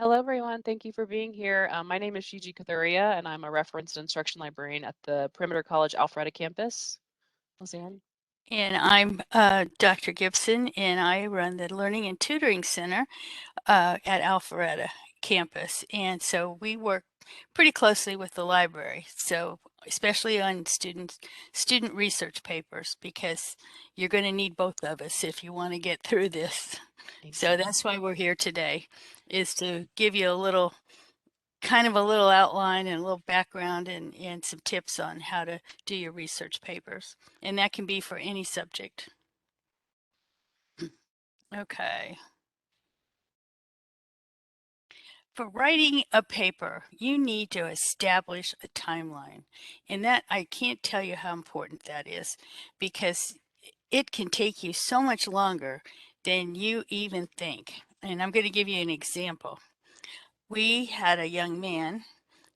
Hello, everyone. Thank you for being here. My name is Shiji Kathuria, and I'm a reference and instruction librarian at the Perimeter College Alpharetta campus. Lizanne? And I'm Dr. Gibson, and I run the Learning and Tutoring Center at Alpharetta campus. And so we work pretty closely with the library. So especially on student research papers, because you're going to need both of us if you want to get through this. So Amen. that's why we're here today, is to give you a little kind of a little outline and a little background and some tips on how to do your research papers. And that can be for any subject. Okay. For writing a paper, you need to establish a timeline. And that I can't tell you how important that is, because it can take you so much longer than you even think. And I'm going to give you an example. We had a young man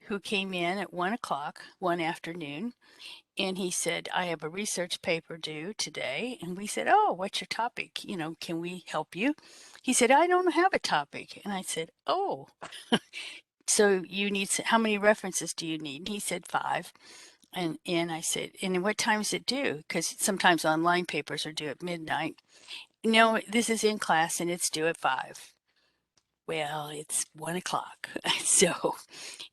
who came in at 1 o'clock one afternoon, and he said, I have a research paper due today. And we said, oh, what's your topic? Can we help you? He said, I don't have a topic. And I said, oh, so you need, how many references do you need? And he said 5. And I said, and what time is it due? Because sometimes online papers are due at midnight. No, this is in class and it's due at 5. Well, it's 1 o'clock. So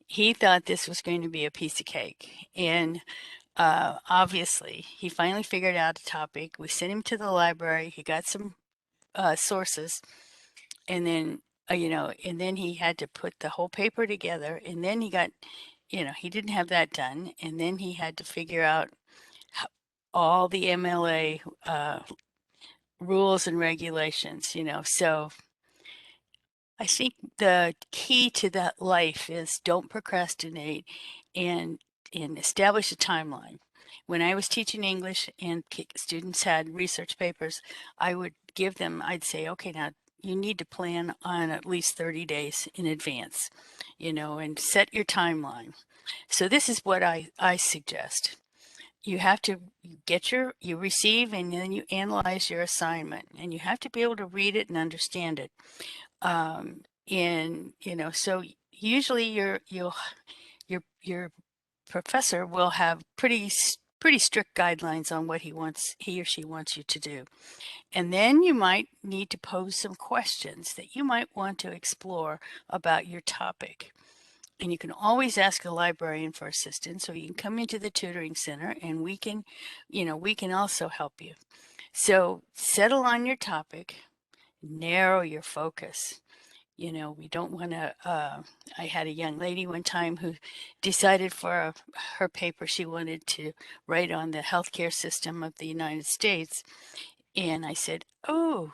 he thought this was going to be a piece of cake. And obviously, he finally figured out a topic. We sent him to the library. He got some sources, and then and then he had to put the whole paper together. And then he didn't have that done. And then he had to figure out all the MLA rules and regulations. So I think the key to that life is don't procrastinate and establish a timeline. When I was teaching English and students had research papers, I would give them, I'd say, okay, now you need to plan on at least 30 days in advance, and set your timeline. So this is what I suggest. You have to you receive and then you analyze your assignment, and you have to be able to read it and understand it. And so usually your professor will have pretty strict guidelines on what he or she wants you to do. And then you might need to pose some questions that you might want to explore about your topic. And you can always ask a librarian for assistance, or you can come into the tutoring center and we can also help you. So settle on your topic, narrow your focus. We don't want to. I had a young lady one time who decided for her paper she wanted to write on the healthcare system of the United States. And I said, oh,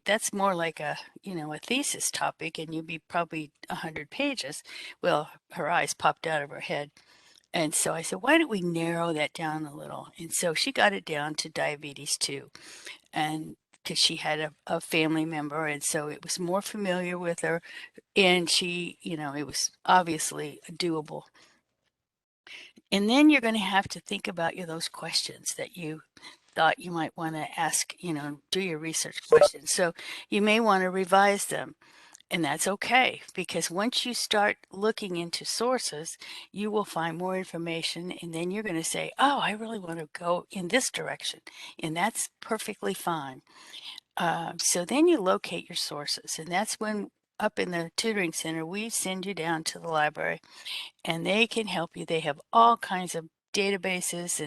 that's more like a thesis topic, and you'd be probably 100 pages. Well, her eyes popped out of her head. And so I said, why don't we narrow that down a little? And so she got it down to diabetes 2. And because she had a family member, and so it was more familiar with her, and it was obviously doable. And then you're going to have to think about those questions that you thought you might want to ask, do your research questions. So you may want to revise them. And that's okay, because once you start looking into sources, you will find more information, and then you're going to say, oh, I really want to go in this direction. And that's perfectly fine. So then you locate your sources, and that's when up in the tutoring center, we send you down to the library and they can help you. They have all kinds of databases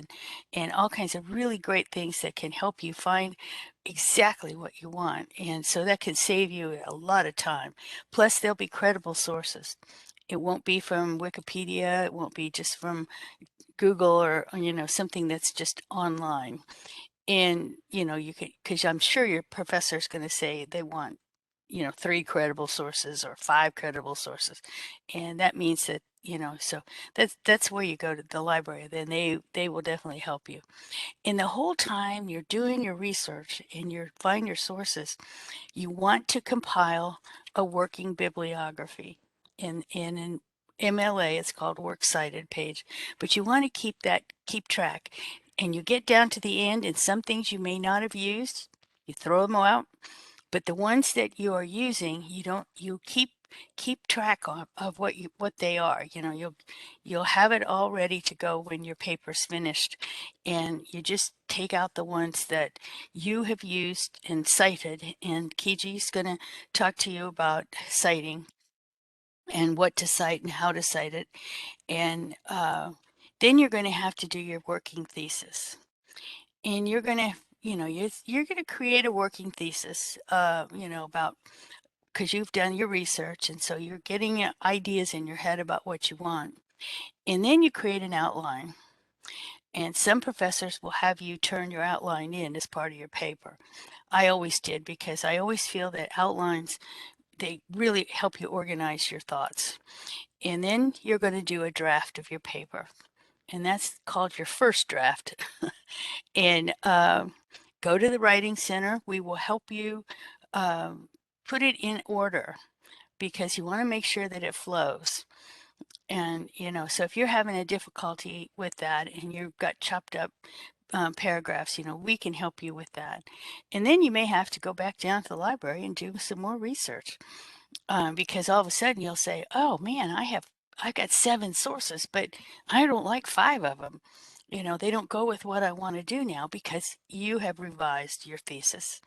and all kinds of really great things that can help you find exactly what you want. And so that can save you a lot of time. Plus, they'll be credible sources. It won't be from Wikipedia. It won't be just from Google or something that's just online. And you could, because I'm sure your professor is going to say they want 3 credible sources or 5 credible sources, and that means that so that's where you go to the library. Then they will definitely help you. And the whole time you're doing your research and you're find your sources, you want to compile a working bibliography. In an MLA, it's called Works Cited page, but you want to keep track. And you get down to the end, and some things you may not have used, you throw them out. But the ones that you are using, you keep keep track of what they are. You know, you'll have it all ready to go when your paper's finished, and you just take out the ones that you have used and cited. And Kiji's going to talk to you about citing and what to cite and how to cite it. And then you're going to have to do your working thesis. And you're going to, you know, you're going to create a working thesis, you know, about, because you've done your research. And so you're getting ideas in your head about what you want. And then you create an outline. And some professors will have you turn your outline in as part of your paper. I always did, because I always feel that outlines, they really help you organize your thoughts. And then you're going to do a draft of your paper. And that's called your first draft. And go to the Writing Center. We will help you put it in order, because you want to make sure that it flows. And, you know, so if you're having a difficulty with that and you've got chopped up paragraphs, you know, we can help you with that. And then you may have to go back down to the library and do some more research, because all of a sudden you'll say, oh man, I got 7 sources, but I don't like 5 of them. You know, they don't go with what I want to do now, because you have revised your thesis.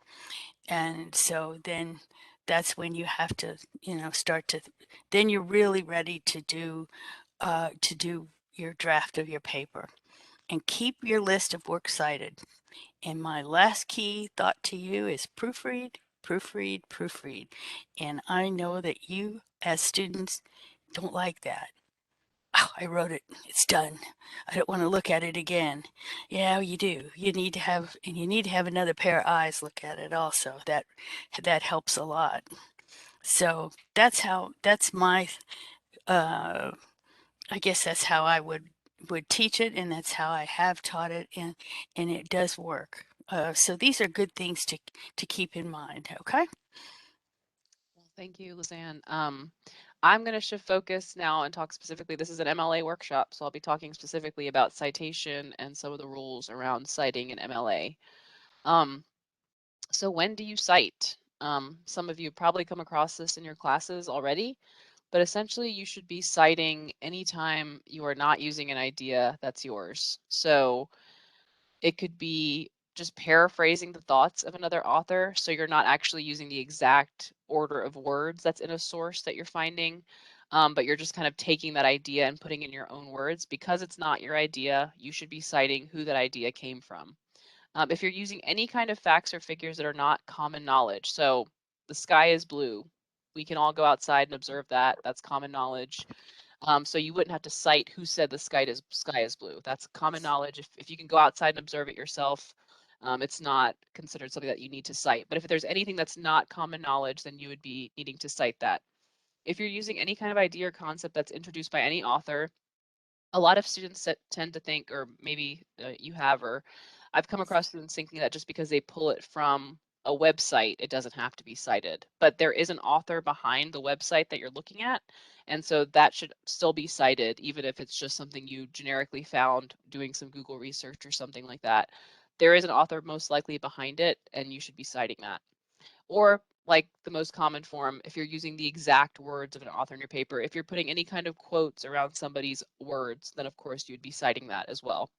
And so then that's when you have to, you know, then you're really ready to do your draft of your paper. And keep your list of works cited. And my last key thought to you is proofread, proofread, proofread. And I know that you, as students, don't like that. Oh, I wrote it. It's done. I don't want to look at it again. Yeah, you do. You need to have, and you need to have another pair of eyes look at it also. That helps a lot. So that's my, uh, I guess that's how I would teach it, and that's how I have taught it, and it does work. So these are good things to keep in mind. Okay. Well, thank you, Lizanne. I'm going to shift focus now and talk specifically. This is an MLA workshop, so I'll be talking specifically about citation and some of the rules around citing an MLA. So when do you cite? Some of you probably come across this in your classes already, but essentially you should be citing anytime you are not using an idea that's yours. So it could be just paraphrasing the thoughts of another author. So you're not actually using the exact order of words that's in a source that you're finding, but you're just kind of taking that idea and putting in your own words. Because it's not your idea, you should be citing who that idea came from. If you're using any kind of facts or figures that are not common knowledge, so the sky is blue, we can all go outside and observe that. That's common knowledge. So you wouldn't have to cite who said the sky is blue. That's common knowledge. If you can go outside and observe it yourself, it's not considered something that you need to cite. But if there's anything that's not common knowledge, then you would be needing to cite that. If you're using any kind of idea or concept that's introduced by any author, a lot of students tend to think, or maybe you have, or I've come across students thinking that just because they pull it from a website, it doesn't have to be cited. But there is an author behind the website that you're looking at. And so that should still be cited, even if it's just something you generically found doing some Google research or something like that. There is an author most likely behind it, and you should be citing that. Or like the most common form, if you're using the exact words of an author in your paper, if you're putting any kind of quotes around somebody's words, then of course you'd be citing that as well.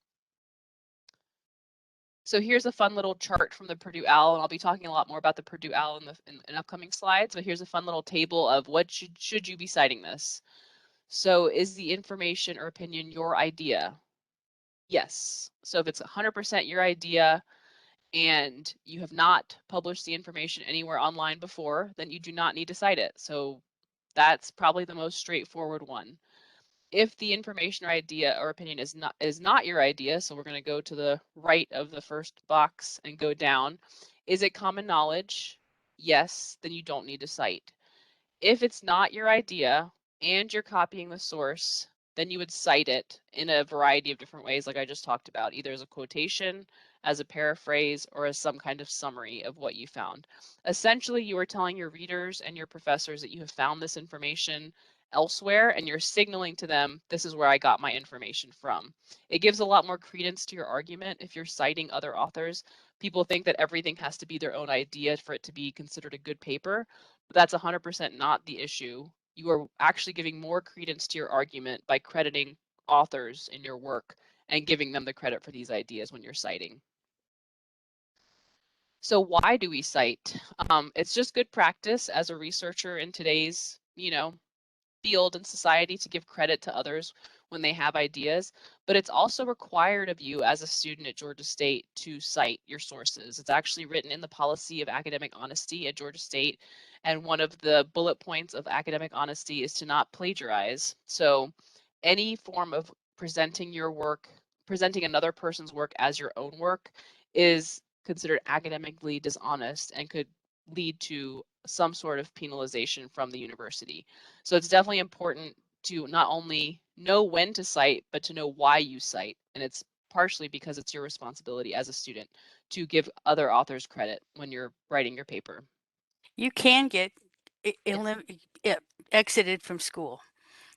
So here's a fun little chart from the Purdue OWL, and I'll be talking a lot more about the Purdue OWL in upcoming slides, but here's a fun little table of what should you be citing this. So is the information or opinion your idea? Yes. So if it's 100% your idea, and you have not published the information anywhere online before, then you do not need to cite it. So that's probably the most straightforward one. If the information or idea or opinion is not your idea, so we're going to go to the right of the first box and go down. Is it common knowledge? Yes, then you don't need to cite. If it's not your idea and you're copying the source, then you would cite it in a variety of different ways, like I just talked about, either as a quotation, as a paraphrase, or as some kind of summary of what you found. Essentially, you are telling your readers and your professors that you have found this information elsewhere, and you're signaling to them, this is where I got my information from. It gives a lot more credence to your argument if you're citing other authors. People think that everything has to be their own idea for it to be considered a good paper. But that's 100% not the issue. you are actually giving more credence to your argument by crediting authors in your work and giving them the credit for these ideas when you're citing. So why do we cite? It's just good practice as a researcher in today's, field and society to give credit to others when they have ideas, but it's also required of you as a student at Georgia State to cite your sources. It's actually written in the policy of academic honesty at Georgia State, and one of the bullet points of academic honesty is to not plagiarize. So any form of presenting your work, presenting another person's work as your own work is considered academically dishonest and could lead to some sort of penalization from the university. So it's definitely important to not only know when to cite, but to know why you cite. And it's partially because it's your responsibility as a student to give other authors credit when you're writing your paper. You can get Yes. exited from school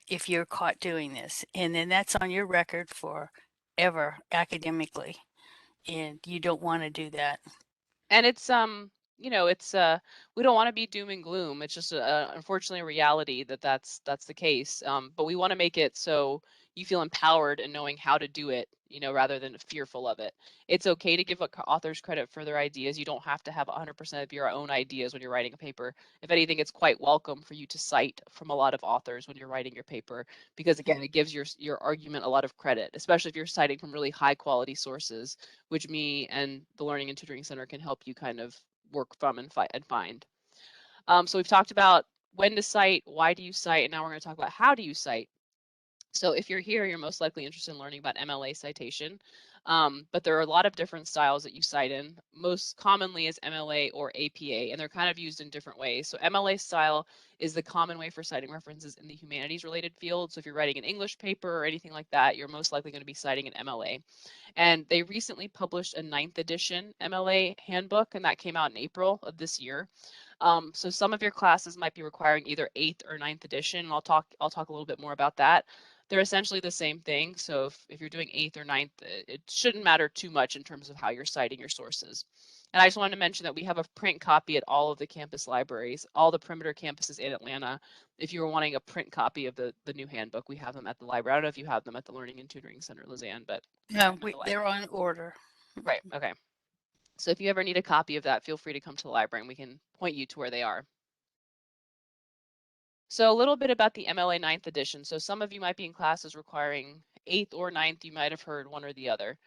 if you're caught doing this. And then that's on your record forever academically. And you don't want to do that. And it's it's we don't want to be doom and gloom. It's just unfortunately a reality that that's the case. But we want to make it so you feel empowered in knowing how to do it, rather than fearful of it. It's okay to give authors credit for their ideas. You don't have to have 100% of your own ideas when you're writing a paper. If anything, it's quite welcome for you to cite from a lot of authors when you're writing your paper, because again, it gives your argument a lot of credit, especially if you're citing from really high quality sources, which me and the Learning and Tutoring Center can help you kind of work from and find. So we've talked about when to cite, why do you cite, and now we're going to talk about how do you cite. So if you're here, you're most likely interested in learning about MLA citation, but there are a lot of different styles that you cite in. Most commonly is MLA or APA, and they're kind of used in different ways. So MLA style is the common way for citing references in the humanities related field. So if you're writing an English paper or anything like that, you're most likely going to be citing an MLA. And they recently published a 9th edition MLA handbook, and that came out in April of this year. So some of your classes might be requiring either 8th or 9th edition, and I'll talk a little bit more about that. They're essentially the same thing. So if you're doing 8th or 9th, it shouldn't matter too much in terms of how you're citing your sources. And I just wanted to mention that we have a print copy at all of the campus libraries, all the perimeter campuses in Atlanta. If you were wanting a print copy of the new handbook, we have them at the library. I don't know if you have them at the Learning and Tutoring Center, Lizanne, but we have No, them at the they're library. on order. Right. Okay. So if you ever need a copy of that, feel free to come to the library and we can point you to where they are. So a little bit about the MLA 9th edition. So some of you might be in classes requiring 8th or 9th. You might have heard one or the other.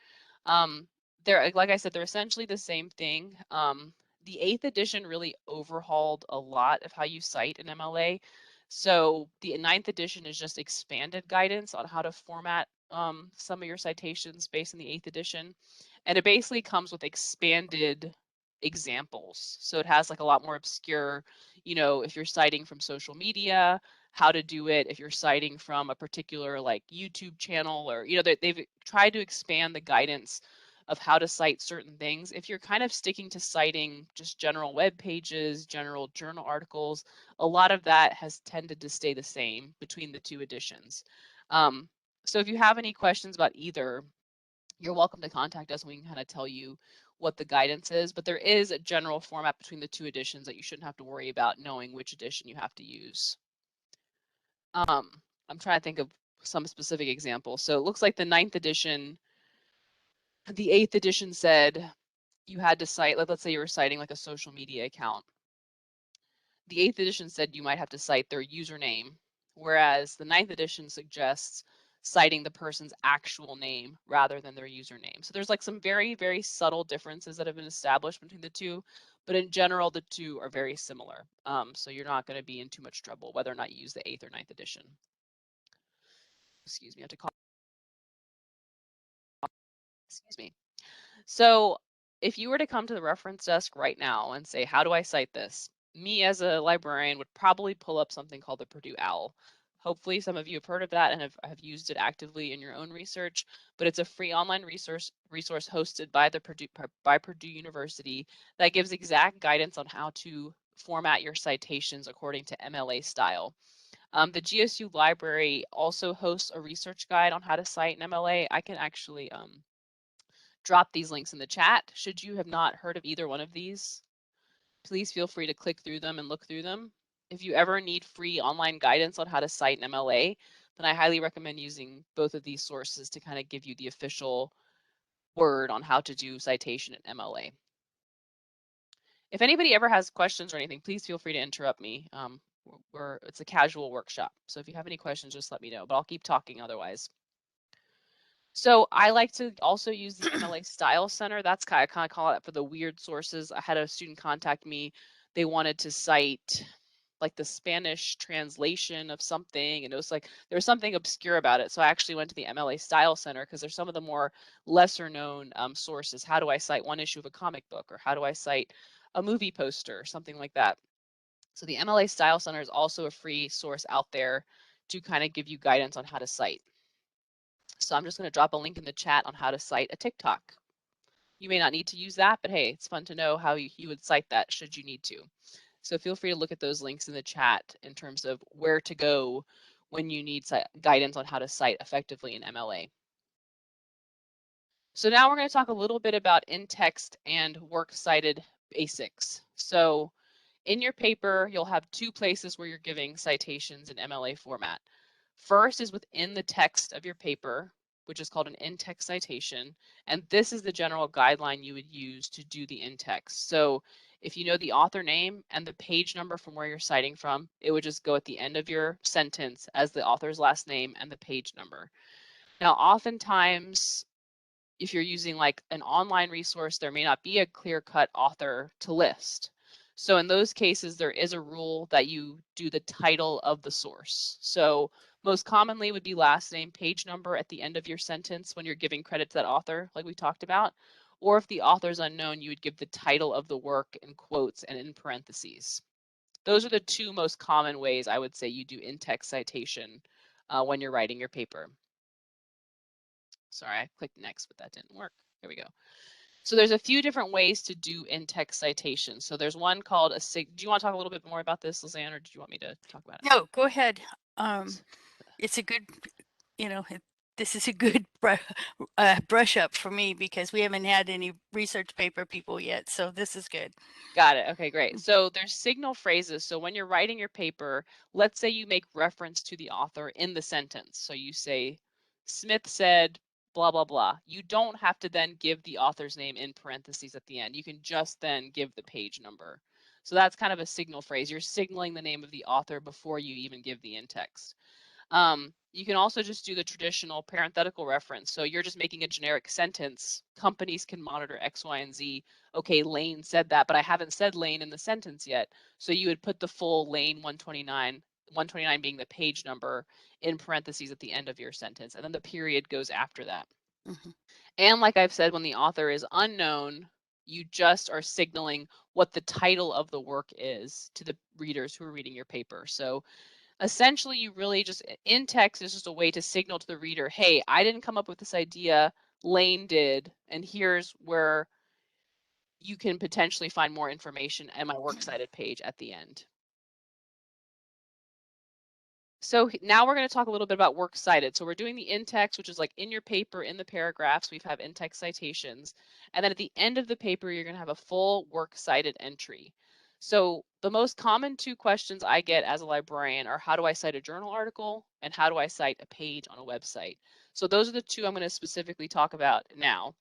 They're, like I said, they're essentially the same thing. The 8th edition really overhauled a lot of how you cite an MLA. So the 9th edition is just expanded guidance on how to format some of your citations based on the 8th edition. And it basically comes with expanded examples. So it has like a lot more obscure, if you're citing from social media, how to do it. If you're citing from a particular like YouTube channel, or, they've tried to expand the guidance of how to cite certain things. If you're kind of sticking to citing just general web pages, general journal articles, a lot of that has tended to stay the same between the two editions. So if you have any questions about either, you're welcome to contact us and we can kind of tell you what the guidance is, but there is a general format between the two editions that you shouldn't have to worry about knowing which edition you have to use. I'm trying to think of some specific examples. So it looks like the 9th edition, the 8th edition said you had to cite, let's say you were citing like a social media account. The 8th edition said you might have to cite their username, whereas the 9th edition suggests citing the person's actual name rather than their username. So there's like some very, very subtle differences that have been established between the two, but in general, the two are very similar. So you're not going to be in too much trouble whether or not you use the 8th or 9th edition. Excuse me, I have to call. Excuse me. So if you were to come to the reference desk right now and say, how do I cite this? Me as a librarian would probably pull up something called the Purdue OWL. Hopefully some of you have heard of that and have used it actively in your own research, but it's a free online resource hosted by Purdue University that gives exact guidance on how to format your citations according to MLA style. The GSU library also hosts a research guide on how to cite an MLA. I can actually drop these links in the chat. Should you have not heard of either one of these, please feel free to click through them and look through them. if you ever need free online guidance on how to cite an MLA, then I highly recommend using both of these sources to kind of give you the official word on how to do citation at MLA. If anybody ever has questions or anything, please feel free to interrupt me. It's a casual workshop, so if you have any questions, just let me know, but I'll keep talking otherwise. So I like to also use the MLA Style Center. That's kind of call it for the weird sources. I had a student contact me. They wanted to cite like the Spanish translation of something, and it was like there was something obscure about it. So I actually went to the MLA Style Center because there's some of the more lesser known sources. How do I cite one issue of a comic book, or how do I cite a movie poster, or something like that. So the MLA Style Center is also a free source out there to kind of give you guidance on how to cite. So I'm just going to drop a link in the chat on how to cite a TikTok. You may not need to use that, but hey, it's fun to know how you would cite that should you need to. So feel free to look at those links in the chat in terms of where to go when you need guidance on how to cite effectively in MLA. So now we're going to talk a little bit about in-text and works cited basics. So in your paper, you'll have two places where you're giving citations in MLA format. First is within the text of your paper, which is called an in-text citation. And this is the general guideline you would use to do the in-text. So if you know the author name and the page number from where you're citing from, it would just go at the end of your sentence as the author's last name and the page number. Now, oftentimes, if you're using like an online resource, there may not be a clear-cut author to list. So in those cases, there is a rule that you do the title of the source. So most commonly would be last name, page number at the end of your sentence when you're giving credit to that author, like we talked about. Or if the author is unknown, you would give the title of the work in quotes and in parentheses. Those are the two most common ways I would say you do in-text citation when you're writing your paper. Sorry, I clicked next, but that didn't work. Here we go. So there's a few different ways to do in-text citation. So there's one called a do you want to talk a little bit more about this, Lizanne, or did you want me to talk about it? No, go ahead. It's a good, this is a good brush up for me because we haven't had any research paper people yet. So this is good. Got it. Okay, great. So there's signal phrases. So when you're writing your paper, let's say you make reference to the author in the sentence. So you say, Smith said, blah, blah, blah. You don't have to then give the author's name in parentheses at the end. You can just then give the page number. So that's kind of a signal phrase. You're signaling the name of the author before you even give the in-text. You can also just do the traditional parenthetical reference. So you're just making a generic sentence. Companies can monitor X, Y, and Z. Okay, Lane said that, but I haven't said Lane in the sentence yet. So you would put the full Lane 129 being the page number in parentheses at the end of your sentence. And then the period goes after that. Mm-hmm. And like I've said, when the author is unknown, you just are signaling what the title of the work is to the readers who are reading your paper. So essentially, you really just in-text is just a way to signal to the reader, hey, I didn't come up with this idea, Lane did, and here's where you can potentially find more information at my works cited page at the end. So now we're going to talk a little bit about works cited. So we're doing the in-text, which is like in your paper, in the paragraphs, we have in-text citations. And then at the end of the paper, you're going to have a full works cited entry. So the most common two questions I get as a librarian are how do I cite a journal article and how do I cite a page on a website? So those are the two I'm going to specifically talk about now.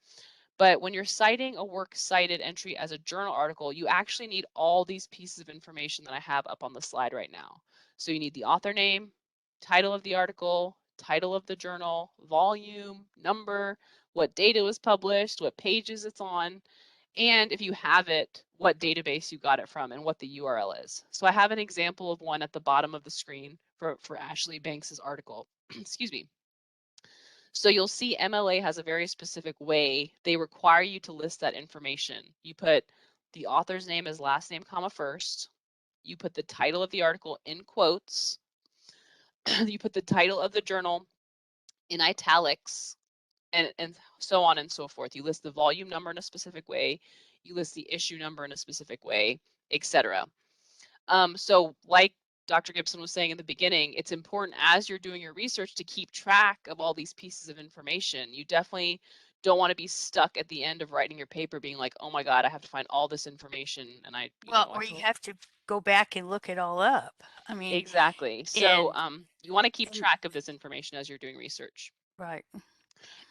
But when you're citing a works cited entry as a journal article, you actually need all these pieces of information that I have up on the slide right now. So you need the author name, title of the article, title of the journal, volume, number, what date it was published, what pages it's on, and if you have it, what database you got it from and what the URL is. So I have an example of one at the bottom of the screen for Ashley Banks's article. Excuse me. So you'll see MLA has a very specific way they require you to list that information. You put the author's name as last name, comma first. You put the title of the article in quotes. You put the title of the journal in italics, and so on and so forth. You list the volume number in a specific way. You list the issue number in a specific way, etc. So like Dr. Gibson was saying in the beginning, it's important as you're doing your research to keep track of all these pieces of information. You definitely don't want to be stuck at the end of writing your paper being like, oh my God, I have to find all this information. And Well, or you have to go back and look it all up. I mean, exactly. So you want to keep track of this information as you're doing research. right.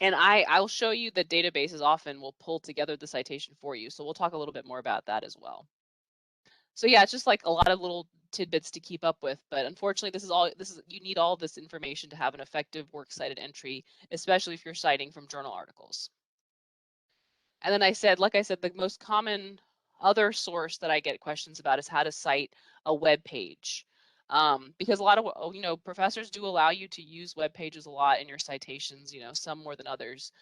And I'll show you that databases often will pull together the citation for you. So we'll talk a little bit more about that as well. So yeah, it's just like a lot of little tidbits to keep up with, but unfortunately you need all this information to have an effective works cited entry, especially if you're citing from journal articles. And then like I said, the most common other source that I get questions about is how to cite a web page. Because a lot of, professors do allow you to use web pages a lot in your citations, some more than others.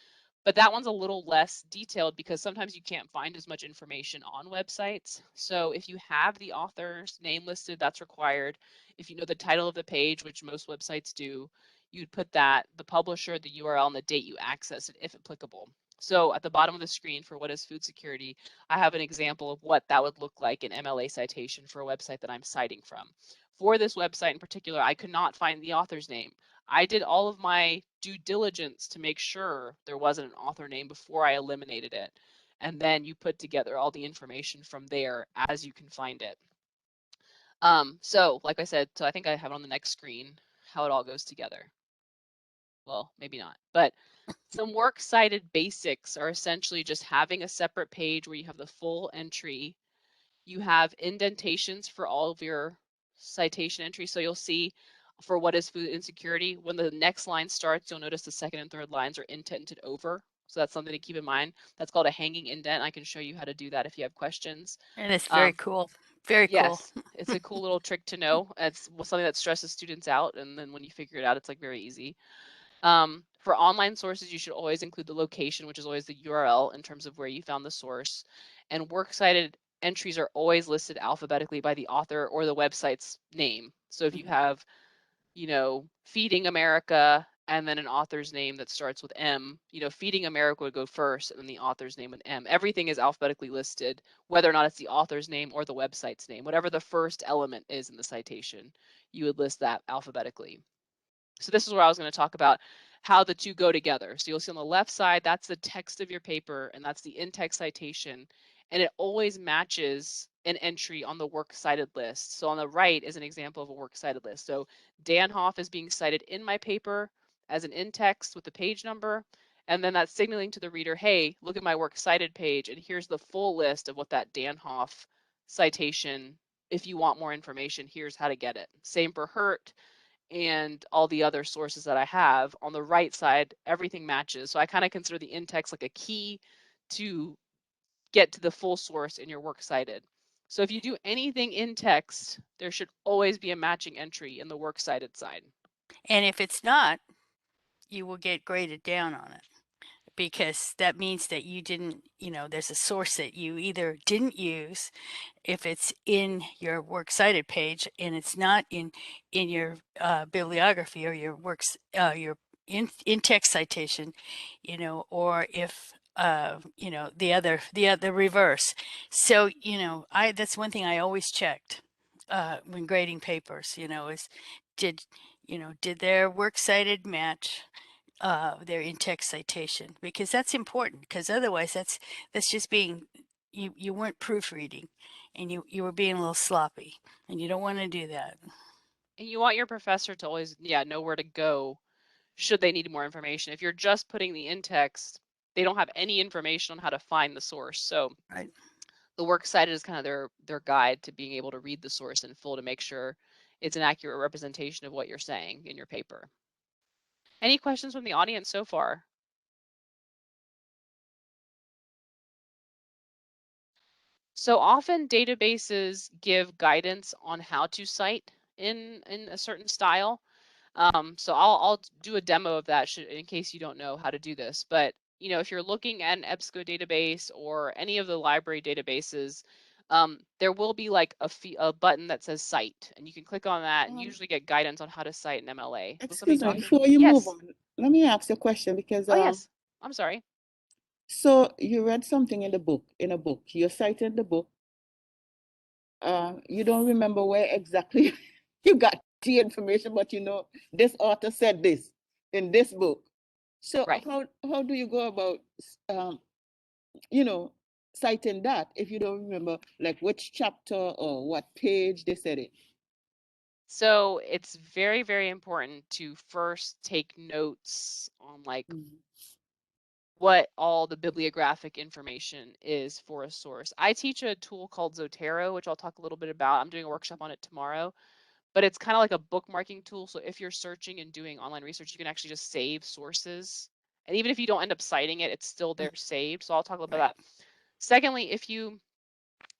But that one's a little less detailed because sometimes you can't find as much information on websites. So if you have the author's name listed, that's required. If you know the title of the page, which most websites do, you'd put that, the publisher, the URL, and the date you access it, if applicable. So at the bottom of the screen for what is food security, I have an example of what that would look like in MLA citation for a website that I'm citing from. For this website in particular, I could not find the author's name. I did all of my due diligence to make sure there wasn't an author name before I eliminated it. And then you put together all the information from there as you can find it. So like I said, so I think I have it on the next screen, how it all goes together. Well, maybe not, but some works cited basics are essentially just having a separate page where you have the full entry. You have indentations for all of your citation entries. So you'll see for what is food insecurity, when the next line starts, you'll notice the second and third lines are indented over. So that's something to keep in mind. That's called a hanging indent. I can show you how to do that if you have questions. And it's very cool. Very cool. Yes, it's a cool little trick to know. It's something that stresses students out. And then when you figure it out, it's like very easy. For online sources, you should always include the location, which is always the URL in terms of where you found the source. And works cited entries are always listed alphabetically by the author or the website's name. So if you have, Feeding America and then an author's name that starts with M, Feeding America would go first and then the author's name with M. Everything is alphabetically listed, whether or not it's the author's name or the website's name. Whatever the first element is in the citation, you would list that alphabetically. So this is where I was going to talk about how the two go together. So you'll see on the left side, that's the text of your paper, and that's the in-text citation. And it always matches an entry on the works cited list. So on the right is an example of a works cited list. So Danhoff is being cited in my paper as an in-text with the page number. And then that's signaling to the reader, hey, look at my works cited page, and here's the full list of what that Danhoff citation, if you want more information, here's how to get it. Same for Hurt and all the other sources that I have. On the right side, everything matches. So I kind of consider the in-text like a key to get to the full source in your works cited. So if you do anything in text, there should always be a matching entry in the works cited side. And if it's not, you will get graded down on it, because that means that you didn't, there's a source that you either didn't use if it's in your works cited page and it's not in your bibliography or your works your in text citation, or if the reverse. So that's one thing I always checked when grading papers. Is did their works cited match their in-text citation, because that's important, because otherwise that's just being, you weren't proofreading and you were being a little sloppy, and you don't want to do that. And you want your professor to always, know where to go should they need more information. If you're just putting the in-text, they don't have any information on how to find the source. So Right. the works cited is kind of their guide to being able to read the source in full to make sure it's an accurate representation of what you're saying in your paper. Any questions from the audience so far? So often databases give guidance on how to cite in a certain style. So I'll do a demo of that in case you don't know how to do this. But if you're looking at an EBSCO database or any of the library databases, there will be like a button that says cite, and you can click on that and usually get guidance on how to cite an MLA. Excuse me, before you move on, let me ask you a question, because Oh yes, I'm sorry. so you read something in a book, you're citing the book. You don't remember where exactly you got the information, but this author said this in this book. So Right. how do you go about you know, citing that if you don't remember like which chapter or what page they said it? So it's very, very important to first take notes on like Mhm. what all the bibliographic information is for a source. I teach a tool called Zotero, which I'll talk a little bit about. I'm doing a workshop on it tomorrow, but it's kind of like a bookmarking tool. So if you're searching and doing online research, you can actually just save sources. And even if you don't end up citing it, it's still there saved. So I'll talk about that. Secondly, if you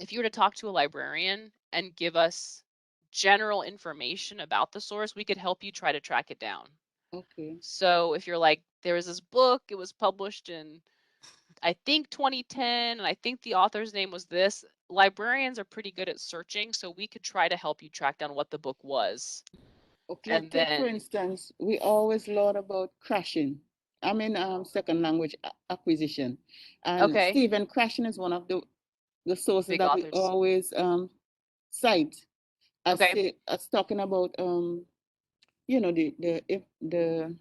were to talk to a librarian and give us general information about the source, we could help you try to track it down. Okay. So if you're like, there was this book, it was published in, I think 2010, and I think the author's name was this. Librarians are pretty good at searching, so we could try to help you track down what the book was. Okay, like And take for then, instance, we always learn about crashing. I'm in second language acquisition, and okay, Stephen Crashing is one of the sources big that we authors. always cite as Okay, say as talking about you know the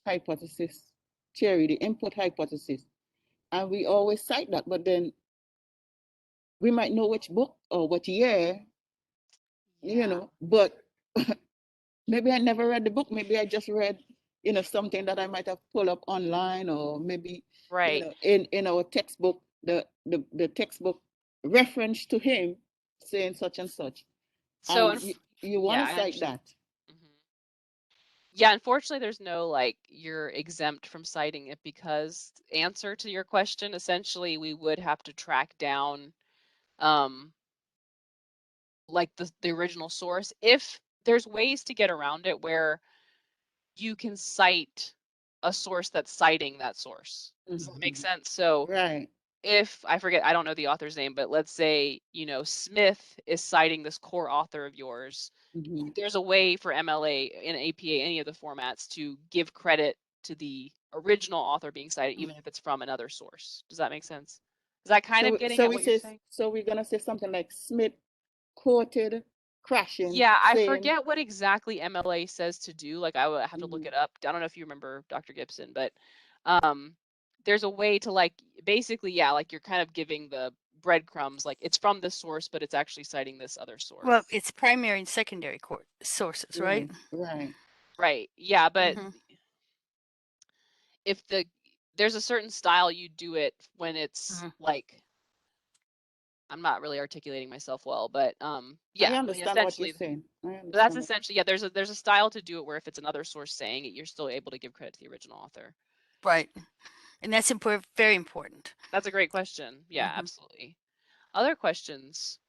hypothesis theory, the input hypothesis, and we always cite that. But then we might know which book or what year, you yeah, know, but maybe I never read the book. Maybe I just read, you know, something that I might have pulled up online, or maybe, you right. know, in our textbook, the textbook reference to him saying such and such, So, and you want yeah, to I cite understand. that. Mhm. Yeah, unfortunately, there's no like you're exempt from citing it because answer to your question, essentially, we would have to track down um like the original source. If there's ways to get around it where you can cite a source that's citing that source. Does that make Mhm. sense? So Right. if I forget, I don't know the author's name, but let's say, you know, Smith is citing this core author of yours. Mhm. There's a way for MLA and APA, any of the formats, to give credit to the original author being cited, even if it's from another source. Does that make sense? Is that kind of getting So at we what you're say, saying? so we're gonna say something like Smith quoted Crashing Yeah, I saying, forget what exactly MLA says to do. Like I would have to look mhm, it up. I don't know if you remember Dr. Gibson, but um there's a way to like basically, yeah, like you're kind of giving the breadcrumbs, like it's from this source, but it's actually citing this other source. Well, it's primary and secondary sources, right? right, right. Right. Yeah, but Hmm. if there's a certain style you do it when it's Hmm. like I'm not really articulating myself well, but I yeah, I mean understand what you're essentially saying. I that's understand what. essentially, yeah, there's a style to do it where if it's another source saying it, you're still able to give credit to the original author. Right. And that's important, very important. That's a great question. Yeah, Hmm. absolutely. Other questions?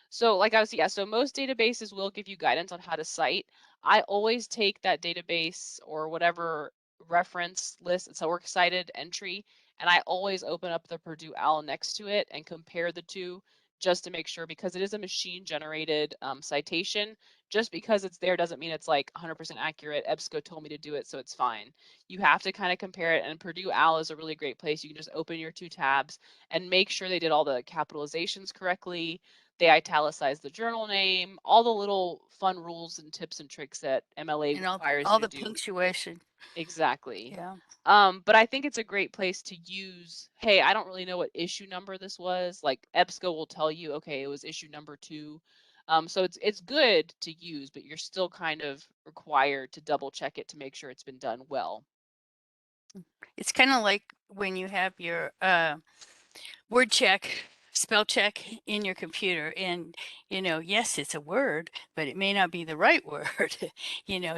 So like I was, yeah, so most databases will give you guidance on how to cite. I always take that database or whatever reference list, it's a works cited entry, and I always open up the Purdue OWL next to it and compare the two just to make sure, because it is a machine generated citation. Just because it's there doesn't mean it's like 100% accurate. EBSCO told me to do it, so it's fine. You have to kind of compare it, and Purdue OWL is a really great place. You can just open your two tabs and make sure they did all the capitalizations correctly. They italicize the journal name, all the little fun rules and tips and tricks that MLA And requires all you to the do. punctuation. Exactly. Yeah. But I think it's a great place to use, hey, I don't really know what issue number this was. Like EBSCO will tell you, okay, it was issue number 2. So it's good to use, but you're still kind of required to double check it to make sure it's been done well. It's kind of like when you have your word check, spell check in your computer, and yes, it's a word, but it may not be the right word.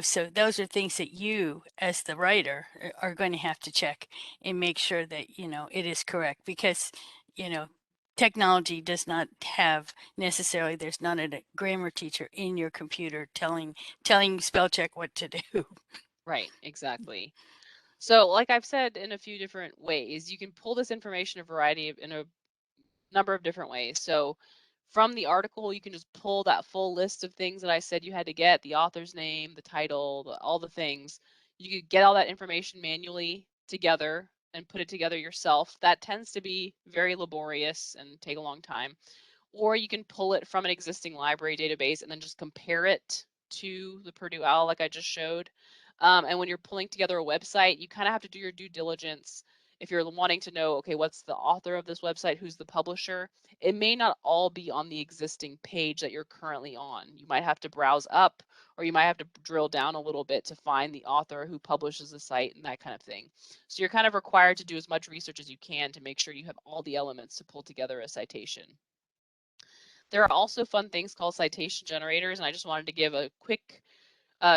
So those are things that you as the writer are going to have to check and make sure that it is correct, because you know technology does not have necessarily, there's not a grammar teacher in your computer telling spell check what to do. Right, exactly. So like I've said in a few different ways, you can pull this information in a number of different ways. So from the article, you can just pull that full list of things that I said you had to get, the author's name, the title, all the things. You could get all that information manually together and put it together yourself. That tends to be very laborious and take a long time. Or you can pull it from an existing library database and then just compare it to the Purdue OWL like I just showed. And when you're pulling together a website, you kind of have to do your due diligence. If you're wanting to know, okay, what's the author of this website, who's the publisher, it may not all be on the existing page that you're currently on. You might have to browse up, or you might have to drill down a little bit to find the author who publishes the site and that kind of thing. So you're kind of required to do as much research as you can to make sure you have all the elements to pull together a citation. There are also fun things called citation generators, and I just wanted to give a quick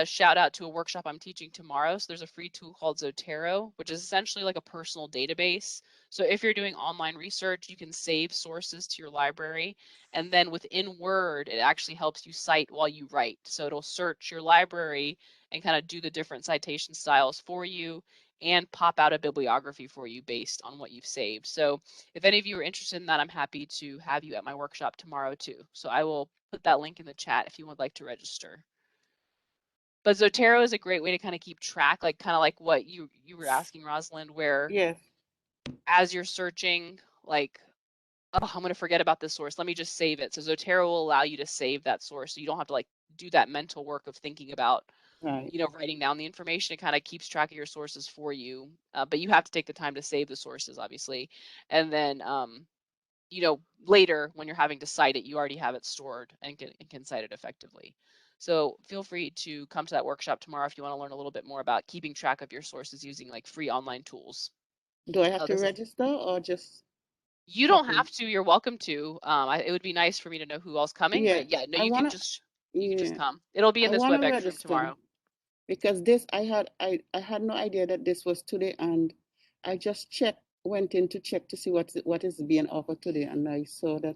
shout out to a workshop I'm teaching tomorrow. So there's a free tool called Zotero, which is essentially like a personal database. So if you're doing online research, you can save sources to your library. And then within Word, it actually helps you cite while you write. So it'll search your library and kind of do the different citation styles for you and pop out a bibliography for you based on what you've saved. So if any of you are interested in that, I'm happy to have you at my workshop tomorrow too. So I will put that link in the chat if you would like to register. But Zotero is a great way to kind of keep track, like kind of like what you were asking, Rosalind, where Yes. as you're searching, like, oh, I'm going to forget about this source. Let me just save it. So Zotero will allow you to save that source. So you don't have to like do that mental work of thinking about, Right. writing down the information. It kind of keeps track of your sources for you. But you have to take the time to save the sources, obviously. And then, later when you're having to cite it, you already have it stored and can cite it effectively. So feel free to come to that workshop tomorrow if you want to learn a little bit more about keeping track of your sources using like free online tools. Do I have to register or just? You don't have to. You're welcome to. It would be nice for me to know who else coming, Yeah, but yeah, no, I you can wanna. just Yeah, come. It'll be in I this wanna WebEx room register tomorrow. because this I had no idea that this was today, and I just went in to check to see what is being offered today, and I saw that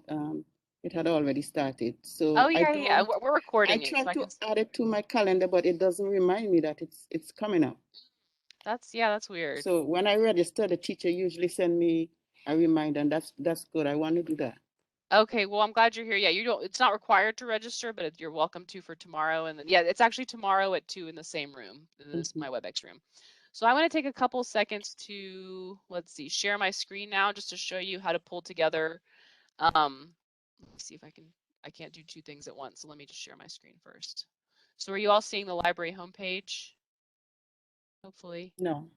it had already started. So Oh yeah, yeah. We're I recording it, so tried I to can. add it to my calendar, but it doesn't remind me that it's coming up. That's weird. So when I register, the teacher usually send me a reminder, and that's good. I want to do that. Okay, well, I'm glad you're here. Yeah, it's not required to register, but you're welcome to for tomorrow. And then, yeah, it's actually tomorrow at 2 in the same room, in this, my WebEx room. So I want to take a couple seconds to, let's see, share my screen now just to show you how to pull together. Let me see if I can't do two things at once. So let me just share my screen first. So are you all seeing the library homepage? Hopefully. No.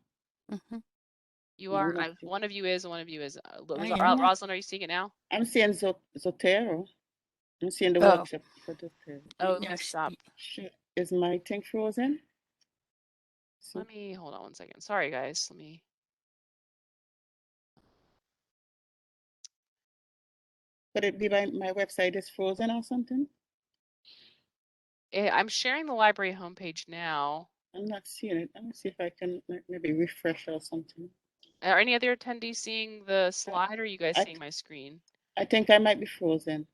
You are? One of you is, and one of you is. Rosalind, are you seeing it now? I'm seeing Zotero. I'm seeing the Oh. workshop for Zotero. Oh, let me stop. Is my thing frozen? Let me hold on one second. Sorry, guys. Let me. Could it be my website is frozen or something? I'm sharing the library homepage now. I'm not seeing it. Let me see if I can maybe refresh or something. Are any other attendees seeing the slide, or are you guys seeing my screen? I think I might be frozen.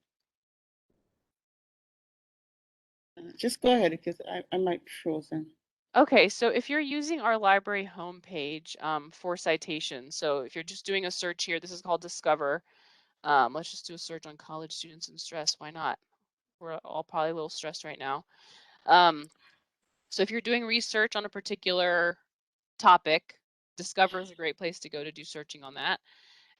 Just go ahead because I might be frozen. Okay, so if you're using our library homepage for citations, so if you're just doing a search here, this is called Discover. Let's just do a search on college students and stress. Why not? We're all probably a little stressed right now. So if you're doing research on a particular topic, Discover is a great place to go to do searching on that.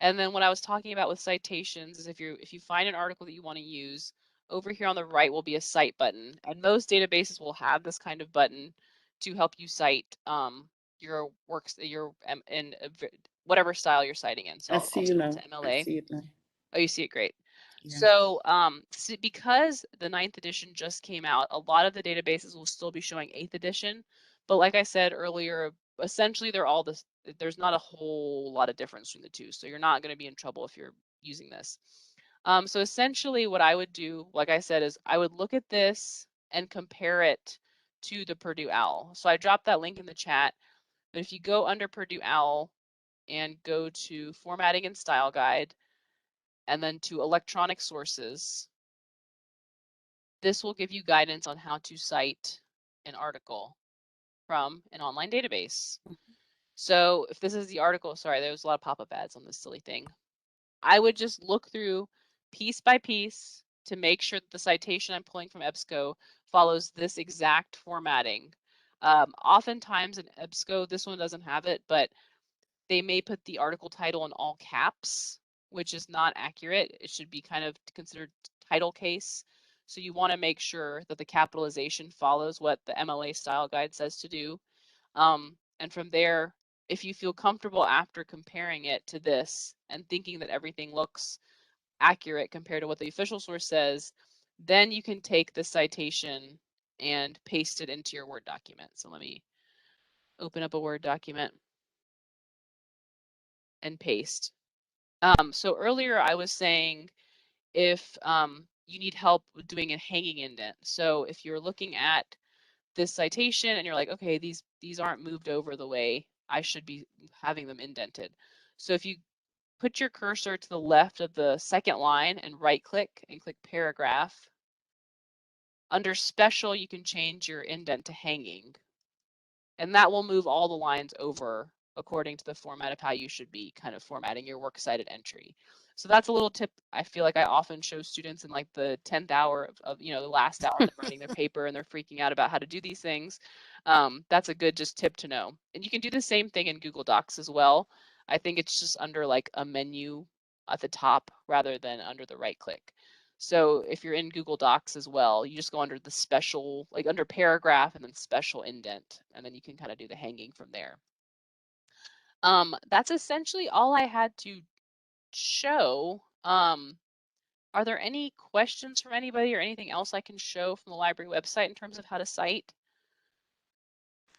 And then what I was talking about with citations is if you find an article that you want to use, over here on the right will be a cite button. And most databases will have this kind of button to help you cite your works, in whatever style you're citing in. So I I'll see you scroll now. to MLA. I see it now. Oh, you see it, great. Yeah. So because the 9th edition just came out, a lot of the databases will still be showing 8th edition. But like I said earlier, essentially they're all this. There's not a whole lot of difference between the two. So you're not going to be in trouble if you're using this. So essentially what I would do, like I said, is I would look at this and compare it to the Purdue OWL. So I dropped that link in the chat. But if you go under Purdue OWL and go to Formatting and Style Guide, and then to electronic sources, this will give you guidance on how to cite an article from an online database. So if this is the article, sorry, there was a lot of pop-up ads on this silly thing. I would just look through piece by piece to make sure that the citation I'm pulling from EBSCO follows this exact formatting. Oftentimes in EBSCO, this one doesn't have it, but they may put the article title in all caps, which is not accurate. It should be kind of considered title case. So you want to make sure that the capitalization follows what the MLA style guide says to do. And from there, if you feel comfortable after comparing it to this and thinking that everything looks accurate compared to what the official source says, then you can take the citation and paste it into your Word document. So let me open up a Word document and paste. So earlier I was saying if you need help with doing a hanging indent. So if you're looking at this citation and you're like, okay, these aren't moved over the way I should be having them indented. So if you put your cursor to the left of the second line and right click and click paragraph, under special you can change your indent to hanging, and that will move all the lines over according to the format of how you should be kind of formatting your works cited entry. So that's a little tip I feel like I often show students in like the 10th hour of the last hour they're writing their paper and they're freaking out about how to do these things. That's a good just tip to know. And you can do the same thing in Google Docs as well. I think it's just under like a menu at the top rather than under the right click. So if you're in Google Docs as well, you just go under the special, like under paragraph and then special indent, and then you can kind of do the hanging from there. That's essentially all I had to show. Are there any questions from anybody or anything else I can show from the library website in terms of how to cite?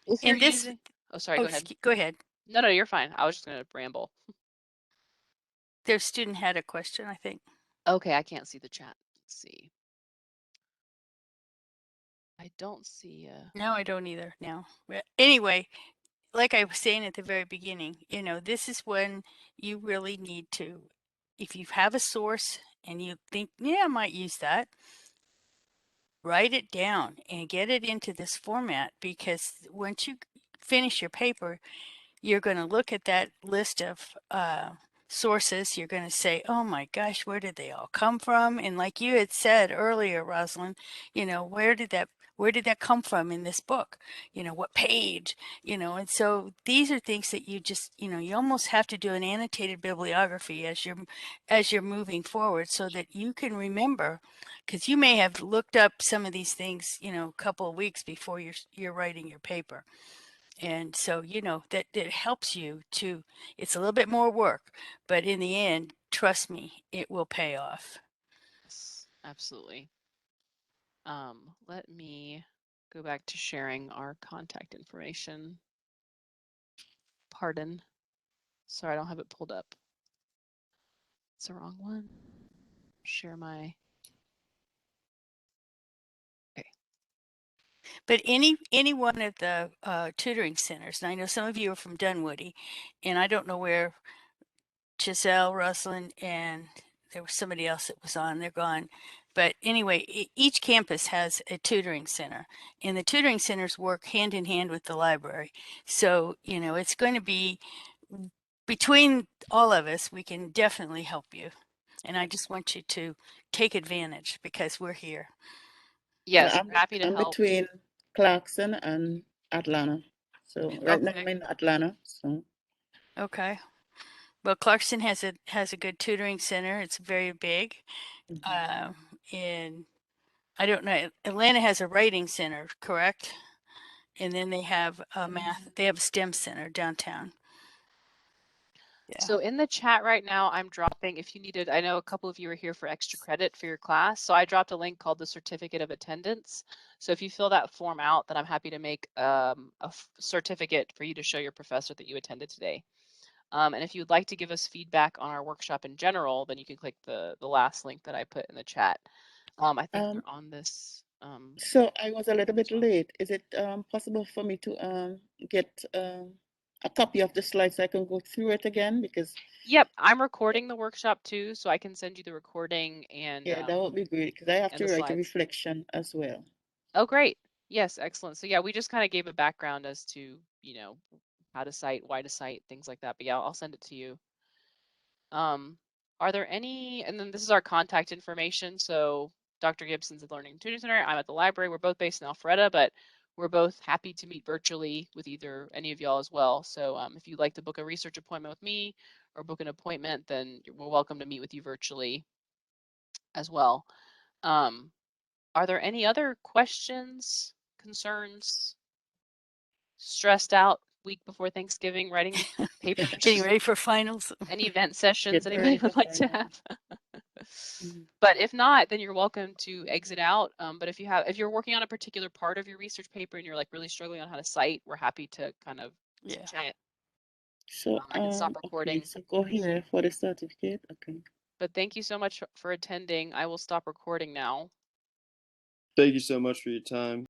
If you're using, oh, sorry, go ahead. Go ahead. No, you're fine. I was just going to ramble. Their student had a question, I think. Okay, I can't see the chat. Let's see. I don't see. No, I don't either now. But anyway, like I was saying at the very beginning, this is when you really need to, if you have a source and you think, yeah, I might use that, write it down and get it into this format, because once you finish your paper, you're going to look at that list of sources. You're going to say, oh my gosh, where did they all come from? And like you had said earlier, Rosalind, where did that come from in this book? What page? And so these are things that you just, you almost have to do an annotated bibliography as you're moving forward, so that you can remember, because you may have looked up some of these things, a couple of weeks before you're writing your paper. And so, that it helps you to, it's a little bit more work, but in the end, trust me, it will pay off. Yes, absolutely. Let me go back to sharing our contact information. Pardon. Sorry, I don't have it pulled up. It's the wrong one. Share my. Okay. But any one of the tutoring centers, and I know some of you are from Dunwoody, and I don't know where Giselle, Rosalind, and there was somebody else that was on, they're gone. But anyway, each campus has a tutoring center, and the tutoring centers work hand in hand with the library. So, it's going to be, between all of us, we can definitely help you. And I just want you to take advantage, because we're here. Yes, we're happy to I'm help. between Clarkson and Atlanta. So right now I'm in Atlanta. So Okay. Well, Clarkson has a good tutoring center. It's very big. And I don't know, Atlanta has a writing center, correct? And then they have a math, they have a STEM center downtown. Yeah. So in the chat right now, I'm dropping, if you needed, I know a couple of you are here for extra credit for your class. So I dropped a link called the Certificate of Attendance. So if you fill that form out, then I'm happy to make a certificate for you to show your professor that you attended today. And if you'd like to give us feedback on our workshop in general, then you can click the last link that I put in the chat. I think they're on this. So I was a little bit late. Is it possible for me to get a copy of the slides so I can go through it again? Because yep, I'm recording the workshop too, so I can send you the recording and yeah, that would be great, because I have to write a reflection as well. Oh, great. Yes, excellent. So yeah, we just kind of gave a background as to, how to cite, why to cite, things like that. But yeah, I'll send it to you. Are there any, and then this is our contact information. So Dr. Gibson's at the Learning and Tutoring Center. I'm at the library. We're both based in Alpharetta, but we're both happy to meet virtually with either any of y'all as well. So if you'd like to book a research appointment with me or book an appointment, then we're welcome to meet with you virtually as well. Are there any other questions, concerns, stressed out week before Thanksgiving, writing papers? Getting ready for finals. Any event sessions Get anybody ready would for like to finals. have? But if not, then you're welcome to exit out. But if you're working on a particular part of your research paper and you're like really struggling on how to cite, we're happy to kind of chat. So I can stop recording. okay, so go here for the certificate. Okay. But thank you so much for attending. I will stop recording now. Thank you so much for your time.